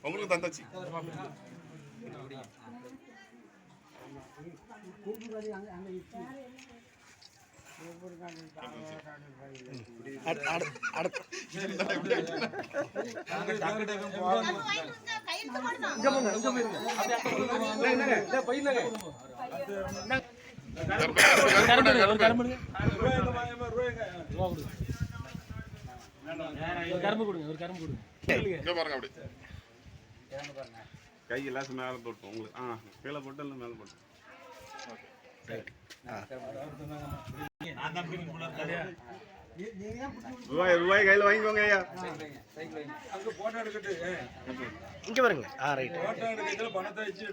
உங்களுக்கு தந்தாச்சு. கை எல்லாம் மேல போட்டு உங்களுக்கு கீழே போட்டு இல்லை மேல போட்டு ரூபாய் கையில் வாங்கிக்கோங்க ஐயா. இங்க பாருங்க. ரைட். பணத்தை வச்சு